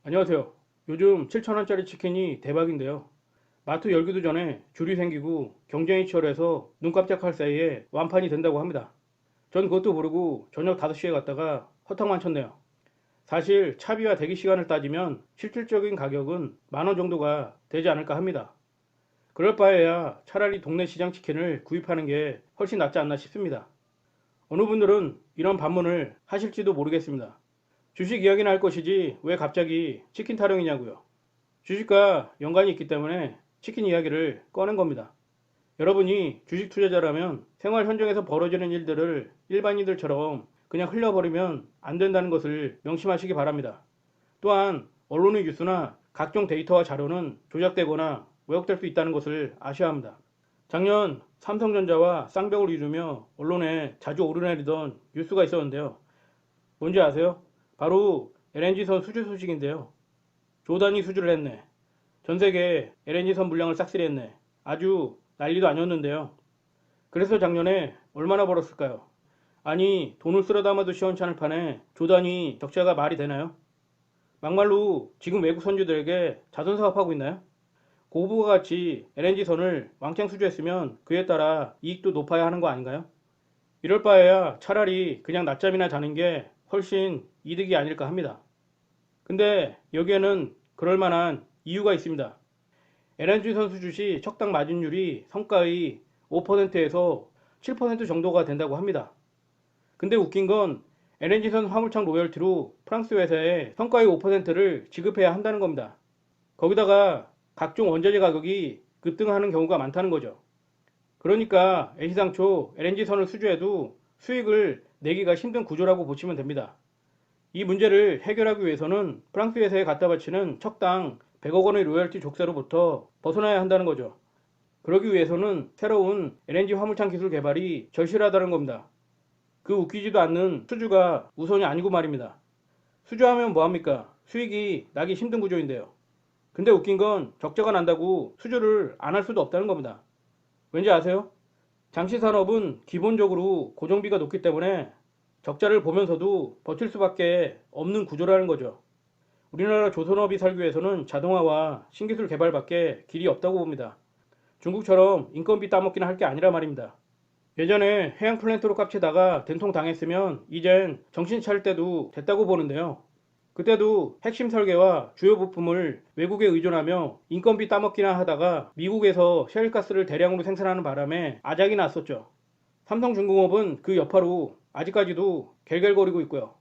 안녕하세요. 요즘 7,000원짜리 치킨이 대박인데요. 마트 열기도 전에 줄이 생기고 경쟁이 치열해서 눈 깜짝할 사이에 완판이 된다고 합니다. 전 그것도 모르고 저녁 5시에 갔다가 허탕만 쳤네요. 사실 차비와 대기 시간을 따지면 실질적인 가격은 10,000원 정도가 되지 않을까 합니다. 그럴 바에야 차라리 동네 시장 치킨을 구입하는 게 훨씬 낫지 않나 싶습니다. 어느 분들은 이런 반문을 하실지도 모르겠습니다. 주식 이야기나 할 것이지 왜 갑자기 치킨 타령이냐고요. 주식과 연관이 있기 때문에 치킨 이야기를 꺼낸 겁니다. 여러분이 주식 투자자라면 생활 현장에서 벌어지는 일들을 일반인들처럼 그냥 흘려버리면 안 된다는 것을 명심하시기 바랍니다. 또한 언론의 뉴스나 각종 데이터와 자료는 조작되거나 왜곡될 수 있다는 것을 아셔야 합니다. 작년 삼성전자와 쌍벽을 이루며 언론에 자주 오르내리던 뉴스가 있었는데요. 뭔지 아세요? 바로 LNG선 수주 소식인데요. 조단위 수주를 했네. 전 세계 LNG선 물량을 싹쓸이 했네. 아주 난리도 아니었는데요. 그래서 작년에 얼마나 벌었을까요? 아니, 돈을 쓸어 담아도 시원찮을 판에 조단위 적자가 말이 되나요? 막말로 지금 외국 선주들에게 자선 사업하고 있나요? 고부가 같이 LNG선을 왕창 수주했으면 그에 따라 이익도 높아야 하는 거 아닌가요? 이럴 바에야 차라리 그냥 낮잠이나 자는 게 훨씬 이득이 아닐까 합니다. 근데 여기에는 그럴 만한 이유가 있습니다. LNG 선수 주시 척당 마진율이 성가의 5%에서 7% 정도가 된다고 합니다. 근데 웃긴 건 LNG선 화물창 로열티로 프랑스 회사에 성가의 5%를 지급해야 한다는 겁니다. 거기다가 각종 원자재 가격이 급등하는 경우가 많다는 거죠. 그러니까 애시당초 LNG선을 수주해도 수익을 내기가 힘든 구조라고 보시면 됩니다. 이 문제를 해결하기 위해서는 프랑스 회사에 갖다 바치는 척당 100억 원의 로열티 족쇄로부터 벗어나야 한다는 거죠. 그러기 위해서는 새로운 LNG 화물창 기술 개발이 절실하다는 겁니다. 그 웃기지도 않는 수주가 우선이 아니고 말입니다. 수주하면 뭐합니까? 수익이 나기 힘든 구조인데요. 근데 웃긴 건 적자가 난다고 수주를 안 할 수도 없다는 겁니다. 왠지 아세요? 잠시 산업은 기본적으로 고정비가 높기 때문에 적자를 보면서도 버틸 수밖에 없는 구조라는 거죠. 우리나라 조선업이 살기 위해서는 자동화와 신기술 개발밖에 길이 없다고 봅니다. 중국처럼 인건비 따먹기나 할 게 아니라 말입니다. 예전에 해양 플랜트로 깝치다가 된통 당했으면 이젠 정신 차릴 때도 됐다고 보는데요. 그때도 핵심 설계와 주요 부품을 외국에 의존하며 인건비 따먹기나 하다가 미국에서 셰일가스를 대량으로 생산하는 바람에 아작이 났었죠. 삼성중공업은 그 여파로 아직까지도 갤갤거리고 있고요.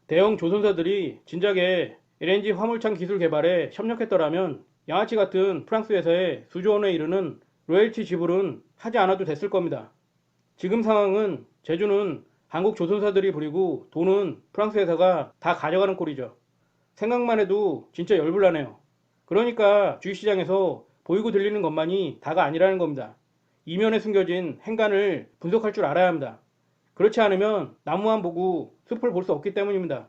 대형 조선사들이 진작에 LNG 화물창 기술 개발에 협력했더라면 양아치 같은 프랑스 회사에 수조 원에 이르는 로열티 지불은 하지 않아도 됐을 겁니다. 지금 상황은 제주는 한국 조선사들이 부리고 돈은 프랑스 회사가 다 가져가는 꼴이죠. 생각만 해도 진짜 열불나네요. 그러니까 주식시장에서 보이고 들리는 것만이 다가 아니라는 겁니다. 이면에 숨겨진 행간을 분석할 줄 알아야 합니다. 그렇지 않으면 나무만 보고 숲을 볼 수 없기 때문입니다.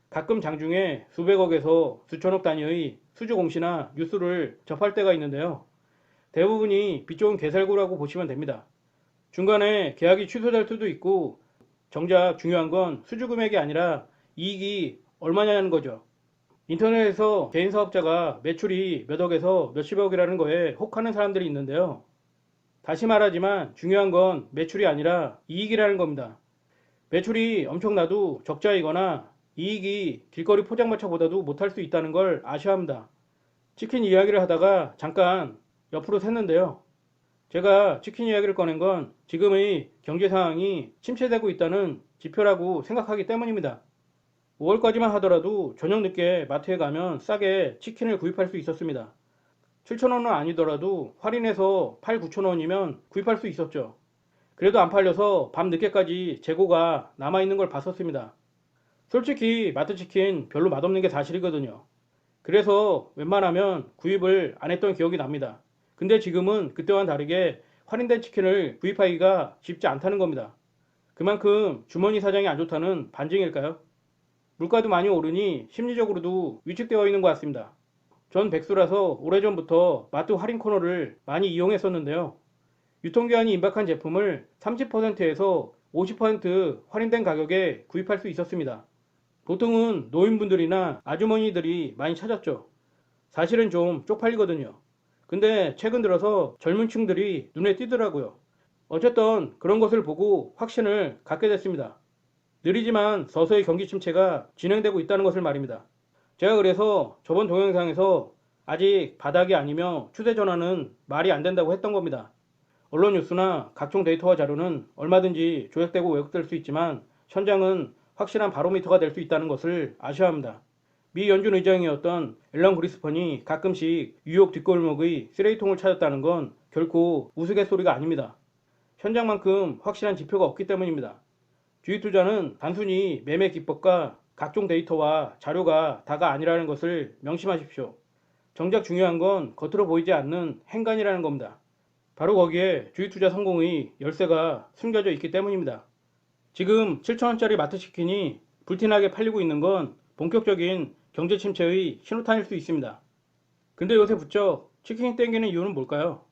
가끔 장중에 수백억에서 수천억 단위의 수주 공시나 뉴스를 접할 때가 있는데요. 대부분이 빚 좋은 개살구라고 보시면 됩니다. 중간에 계약이 취소될 수도 있고 정작 중요한 건 수주 금액이 아니라 이익이 얼마냐는 거죠. 인터넷에서 개인 사업자가 매출이 몇 억에서 몇십억이라는 거에 혹하는 사람들이 있는데요. 다시 말하지만 중요한 건 매출이 아니라 이익이라는 겁니다. 매출이 엄청나도 적자이거나 이익이 길거리 포장마차보다도 못할 수 있다는 걸 아셔야 합니다. 치킨 이야기를 하다가 잠깐 옆으로 샜는데요. 제가 치킨 이야기를 꺼낸 건 지금의 경제 상황이 침체되고 있다는 지표라고 생각하기 때문입니다. 5월까지만 하더라도 저녁 늦게 마트에 가면 싸게 치킨을 구입할 수 있었습니다. 7,000원은 아니더라도 할인해서 8, 9,000원이면 구입할 수 있었죠. 그래도 안 팔려서 밤 늦게까지 재고가 남아있는 걸 봤었습니다. 솔직히 마트 치킨 별로 맛없는 게 사실이거든요. 그래서 웬만하면 구입을 안 했던 기억이 납니다. 근데 지금은 그때와는 다르게 할인된 치킨을 구입하기가 쉽지 않다는 겁니다. 그만큼 주머니 사정이 안 좋다는 반증일까요? 물가도 많이 오르니 심리적으로도 위축되어 있는 것 같습니다. 전 백수라서 오래전부터 마트 할인 코너를 많이 이용했었는데요. 유통기한이 임박한 제품을 30%에서 50% 할인된 가격에 구입할 수 있었습니다. 보통은 노인분들이나 아주머니들이 많이 찾았죠. 사실은 좀 쪽팔리거든요. 근데 최근 들어서 젊은 층들이 눈에 띄더라고요. 어쨌든 그런 것을 보고 확신을 갖게 됐습니다. 느리지만 서서히 경기 침체가 진행되고 있다는 것을 말입니다. 제가 그래서 저번 동영상에서 아직 바닥이 아니며 추세 전환은 말이 안 된다고 했던 겁니다. 언론 뉴스나 각종 데이터와 자료는 얼마든지 조작되고 왜곡될 수 있지만 현장은 확실한 바로미터가 될 수 있다는 것을 아셔야 합니다. 미 연준 의장이었던 앨런 그리스펀이 가끔씩 뉴욕 뒷골목의 쓰레기통을 찾았다는 건 결코 우스갯소리가 아닙니다. 현장만큼 확실한 지표가 없기 때문입니다. 주식 투자는 단순히 매매 기법과 각종 데이터와 자료가 다가 아니라는 것을 명심하십시오. 정작 중요한 건 겉으로 보이지 않는 행간이라는 겁니다. 바로 거기에 주식 투자 성공의 열쇠가 숨겨져 있기 때문입니다. 지금 7,000원짜리 마트치킨이 불티나게 팔리고 있는 건 본격적인 경제 침체의 신호탄일 수 있습니다. 근데 요새 부쩍 치킨이 땡기는 이유는 뭘까요?